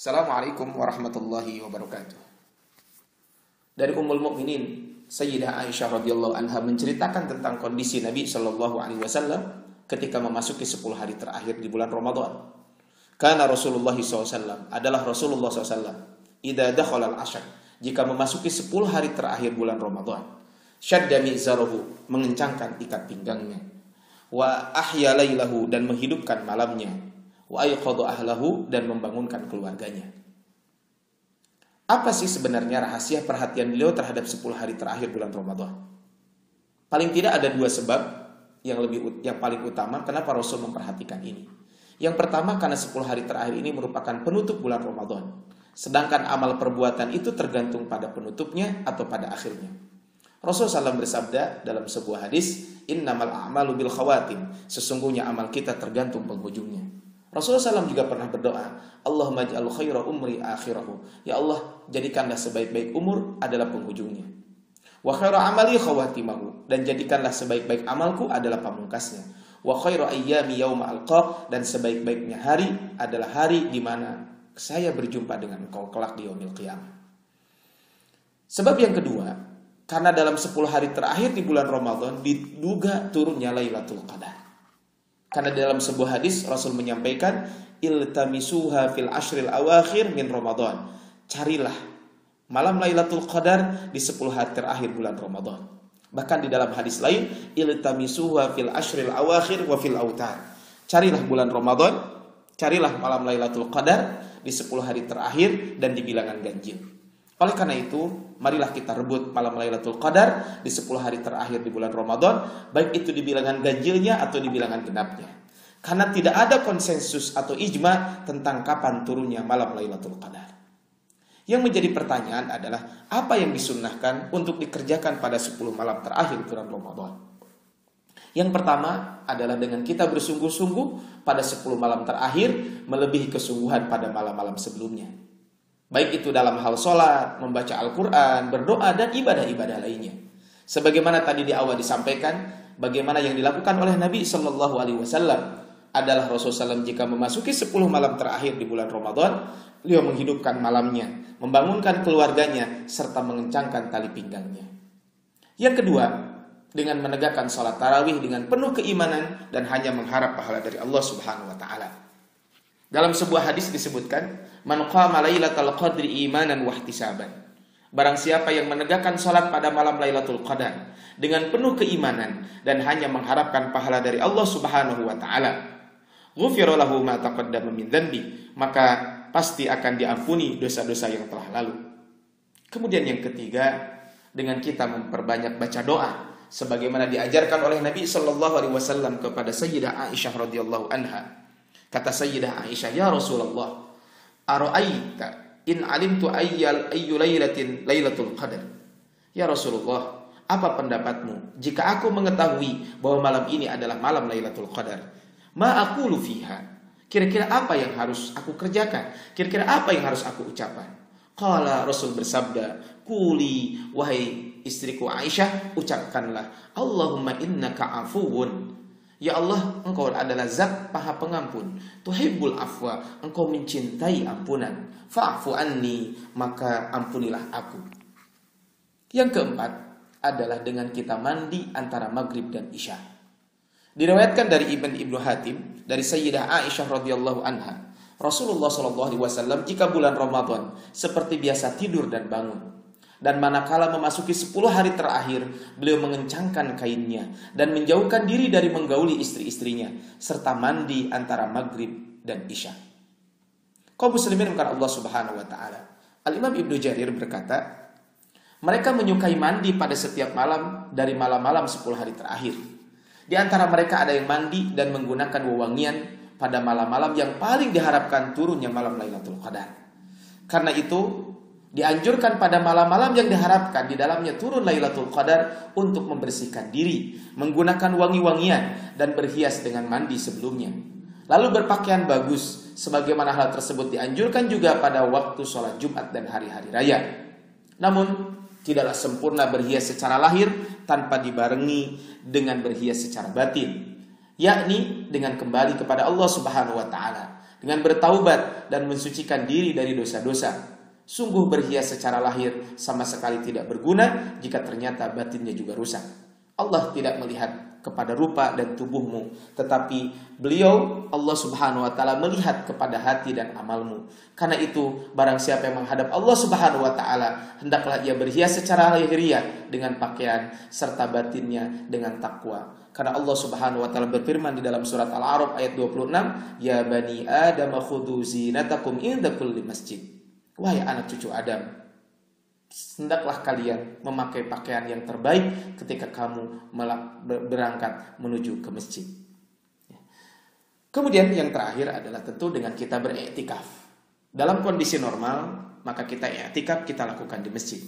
Assalamualaikum warahmatullahi wabarakatuh. Dari Ummul Mukminin Sayyidah Aisyah radhiyallahu anha menceritakan tentang kondisi Nabi Shallallahu alaihi wasallam ketika memasuki 10 hari terakhir di bulan Ramadan. Karena Rasulullah SAW adalah Rasulullah SAW idza dakhala al-ashr, jika memasuki 10 hari terakhir bulan Ramadan, syadda mi'zarahu, mengencangkan ikat pinggangnya, wa ahya lailahu, dan menghidupkan malamnya, wa ayqadha ahlahu, dan membangunkan keluarganya. Apa sih sebenarnya rahasia perhatian beliau terhadap 10 hari terakhir bulan Ramadan? Paling tidak ada dua sebab yang paling utama kenapa Rasul memperhatikan ini. Yang pertama, karena 10 hari terakhir ini merupakan penutup bulan Ramadan. Sedangkan amal perbuatan itu tergantung pada penutupnya atau pada akhirnya. Rasulullah SAW bersabda dalam sebuah hadis, innamal a'malu bil khawatim, sesungguhnya amal kita tergantung penghujungnya. Rasulullah SAW juga pernah berdoa, Allahumma ja'al khaira umri akhirahu, ya Allah, jadikanlah sebaik-baik umur adalah penghujungnya. Wa khaira amali khawatimahu, dan jadikanlah sebaik-baik amalku adalah pamungkasnya. Wa khaira ayyami yauma alqaq, dan sebaik-baiknya hari adalah hari di mana saya berjumpa dengan engkau kelak di yaumil qiyamah. Sebab yang kedua, karena dalam 10 hari terakhir di bulan Ramadan diduga turunnya Lailatul Qadar. Karena dalam sebuah hadis Rasul menyampaikan, iltamisuha fil ashril awakhir min Ramadan. Carilah malam Lailatul Qadar di 10 hari terakhir bulan Ramadan. Bahkan di dalam hadis lain, iltamisuha fil ashril awakhir wa fil autar. Carilah bulan Ramadan, carilah malam Lailatul Qadar di 10 hari terakhir dan di bilangan ganjil. Oleh karena itu, marilah kita rebut malam Lailatul Qadar di 10 hari terakhir di bulan Ramadan, baik itu di bilangan ganjilnya atau di bilangan genapnya. Karena tidak ada konsensus atau ijma tentang kapan turunnya malam Lailatul Qadar. Yang menjadi pertanyaan adalah, apa yang disunnahkan untuk dikerjakan pada 10 malam terakhir bulan Ramadan? Yang pertama adalah dengan kita bersungguh-sungguh pada 10 malam terakhir, melebihi kesungguhan pada malam-malam sebelumnya. Baik itu dalam hal sholat, membaca Al-Quran, berdoa, dan ibadah-ibadah lainnya. Sebagaimana tadi di awal disampaikan, bagaimana yang dilakukan oleh Nabi Shallallahu Alaihi Wasallam adalah Rasulullah SAW jika memasuki 10 malam terakhir di bulan Ramadan, beliau menghidupkan malamnya, membangunkan keluarganya, serta mengencangkan tali pinggangnya. Yang kedua, dengan menegakkan sholat tarawih dengan penuh keimanan dan hanya mengharap pahala dari Allah Subhanahu Wa Taala. Dalam sebuah hadis disebutkan, man qama lailatal qadri imanan wa ihtisaban. Barang siapa yang menegakkan salat pada malam Lailatul Qadar dengan penuh keimanan dan hanya mengharapkan pahala dari Allah Subhanahu wa taala, ghufira lahu ma taqaddama min dzanbi, maka pasti akan diampuni dosa-dosa yang telah lalu. Kemudian yang ketiga, dengan kita memperbanyak baca doa sebagaimana diajarkan oleh Nabi sallallahu alaihi wasallam kepada Sayyidah Aisyah radhiyallahu anha. Kata Sayyidah Aisyah, ya Rasulullah, ara'aita in alimtu ayyu lailatin lailatul qadar. Ya Rasulullah, apa pendapatmu jika aku mengetahui bahwa malam ini adalah malam Lailatul Qadar? Ma aqulu fiha. Kira-kira apa yang harus aku kerjakan? Kira-kira apa yang harus aku ucapkan? Qala, Rasul bersabda, quli, wahai istriku Aisyah, ucapkanlah, Allahumma innaka afuwun. Ya Allah, engkau adalah zat maha pengampun. Tuhibbul afwa, engkau mencintai ampunan. Fa'fu anni, maka ampunilah aku. Yang keempat adalah dengan kita mandi antara maghrib dan isya. Diriwayatkan dari Ibnu Hatim dari Sayyidah Aisyah radhiyallahu anha, Rasulullah sallallahu alaihi wasallam jika bulan Ramadan seperti biasa tidur dan bangun. Dan manakala memasuki 10 hari terakhir, beliau mengencangkan kainnya dan menjauhkan diri dari menggauli istri-istrinya, serta mandi antara maghrib dan isya. Kaum muslimin bukan Allah Subhanahu wa taala. Al-Imam Ibnu Jarir berkata, mereka menyukai mandi pada setiap malam dari malam-malam 10 hari terakhir. Di antara mereka ada yang mandi dan menggunakan wewangian pada malam-malam yang paling diharapkan turunnya malam Lailatul Qadar. Karena itu, dianjurkan pada malam-malam yang diharapkan di dalamnya turun Lailatul Qadar untuk membersihkan diri, menggunakan wangi-wangian dan berhias dengan mandi sebelumnya. Lalu berpakaian bagus, sebagaimana hal tersebut dianjurkan juga pada waktu sholat Jumat dan hari-hari raya. Namun, tidaklah sempurna berhias secara lahir tanpa dibarengi dengan berhias secara batin, yakni dengan kembali kepada Allah Subhanahu wa taala dengan bertaubat dan mensucikan diri dari dosa-dosa. Sungguh berhias secara lahir sama sekali tidak berguna jika ternyata batinnya juga rusak. Allah tidak melihat kepada rupa dan tubuhmu, tetapi beliau Allah subhanahu wa ta'ala melihat kepada hati dan amalmu. Karena itu barang siapa yang menghadap Allah subhanahu wa ta'ala, hendaklah ia berhias secara lahiriah dengan pakaian serta batinnya dengan takwa. Karena Allah subhanahu wa ta'ala berfirman di dalam surat Al-A'raf ayat 26, Ya bani Adam khudhu zinatakum inda kulli masjid. Wahai anak cucu Adam, hendaklah kalian memakai pakaian yang terbaik ketika kamu berangkat menuju ke masjid. Kemudian yang terakhir adalah tentu dengan kita beriktikaf. Dalam kondisi normal, maka kita iktikaf kita lakukan di masjid.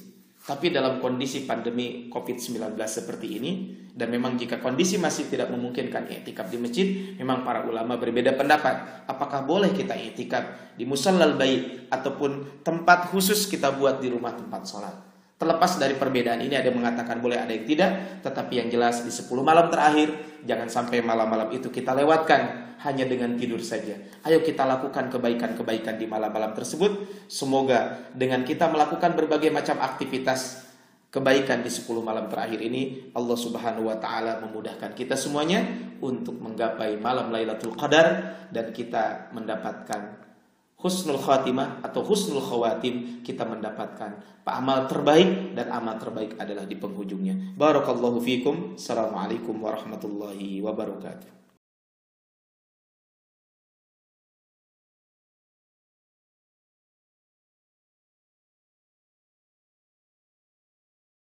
Tapi dalam kondisi pandemi COVID-19 seperti ini, dan memang jika kondisi masih tidak memungkinkan iktikaf di masjid, memang para ulama berbeda pendapat. Apakah boleh kita iktikaf di musallal bait ataupun tempat khusus kita buat di rumah tempat sholat? Terlepas dari perbedaan ini, ada yang mengatakan boleh, ada yang tidak. Tetapi yang jelas di 10 malam terakhir, jangan sampai malam-malam itu kita lewatkan hanya dengan tidur saja. Ayo kita lakukan kebaikan-kebaikan di malam-malam tersebut. Semoga dengan kita melakukan berbagai macam aktivitas kebaikan di 10 malam terakhir ini, Allah subhanahu wa ta'ala memudahkan kita semuanya untuk menggapai malam Lailatul Qadar, dan kita mendapatkan husnul khatimah atau husnul khawatim, kita mendapatkan amal terbaik, dan amal terbaik adalah di penghujungnya. Barakallahu fikum. Assalamualaikum warahmatullahi wabarakatuh.